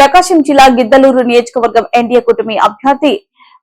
ప్రకాశం జిల్లా గిద్దలూరు నియోజకవర్గం ఎన్డీఏ కూటమి అభ్యర్థి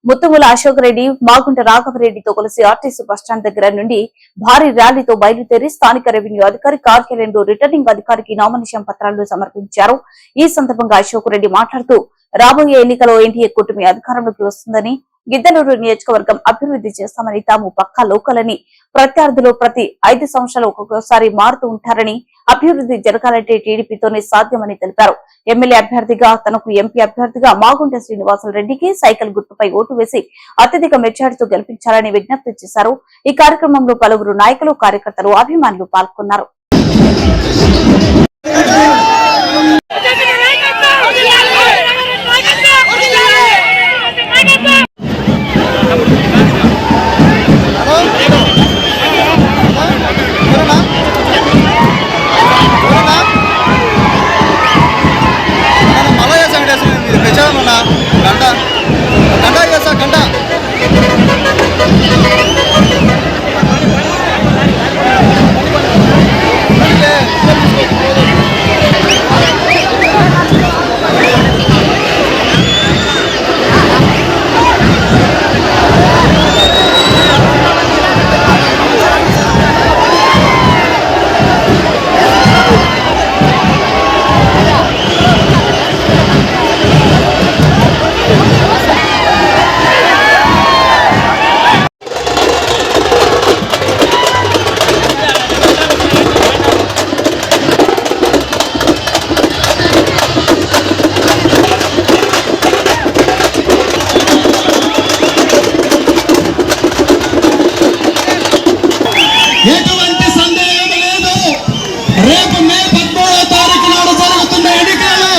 ముత్తుముల అశోక్ రెడ్డి మాగుంట రాఘవరెడ్డితో కలిసి ఆర్టీసీ బస్టాండ్ దగ్గర నుండి భారీ ర్యాలీతో బయలుదేరి స్థానిక రెవెన్యూ అధికారి కార్యాలయంలో రిటర్నింగ్ అధికారికి నామినేషన్ పత్రాలు సమర్పించారు. ఈ సందర్భంగా అశోక్ రెడ్డి మాట్లాడుతూ రాబోయే ఎన్నికలో ఎన్డీఏ కూటమి అధికారంలోకి వస్తుందని, గిద్దలూరు నియోజకవర్గం అభివృద్ధి చేస్తామని, తాము పక్కా లోకలని, ప్రత్యర్థులు ప్రతి 5 సంవత్సరాలు ఒక్కొక్కసారి మారుతూ ఉంటారని, అభివృద్ధి జరగాలంటే టీడీపీతోనే సాధ్యమని తెలిపారు. ఎమ్మెల్యే అభ్యర్థిగా తనకు ఎంపీ అభ్యర్థిగా మాగుంట శ్రీనివాసరెడ్డికి సైకిల్ గుర్తుపై ఓటు వేసి అత్యధిక మెజార్టీతో గెలిపించాలని విజ్ఞప్తి చేశారు. ఈ కార్యక్రమంలో పలువురు నాయకులు, కార్యకర్తలు, అభిమానులు పాల్గొన్నారు. ఎటువంటి సందేహం లేదు, రేపు మే 13వ తారీఖు నాడు జరుగుతున్న ఎన్నికలలో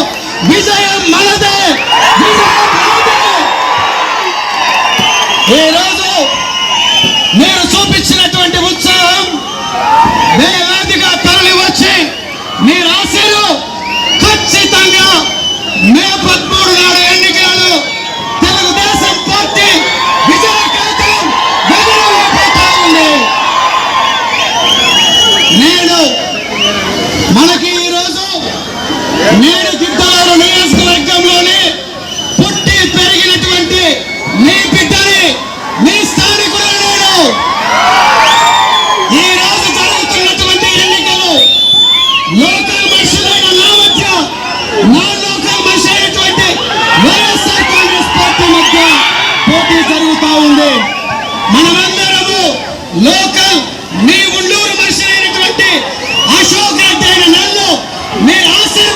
విజయం మనదే, విజయం మనదే. ఈరోజు మీరు చూపించినటువంటి ఉత్సాహం వేలాదిగా తరలి వచ్చి మీ రాశిలో ఖచ్చితంగా మే 13 నాడు ఎన్నికలలో తెలుగుదేశం పార్టీ విజయ కేతనం వెదజల్లిపోతా ఉంది. మనకి ఈరోజు నేను గిద్దలూరు నియోజకవర్గంలోని పుట్టి పెరిగినటువంటి నీ బిడ్డని, నీ స్థానికుడు నేను. ఈ రోజు జరుగుతున్నటువంటి ఎన్నికలు లోకల్ మనుషులైన నా మధ్య, నా లోకల్ మనిషి అయినటువంటి వైఎస్ఆర్ కాంగ్రెస్ పార్టీ మధ్య పోటీ జరుగుతూ ఉంది. మనమందరము లోకల్, నీ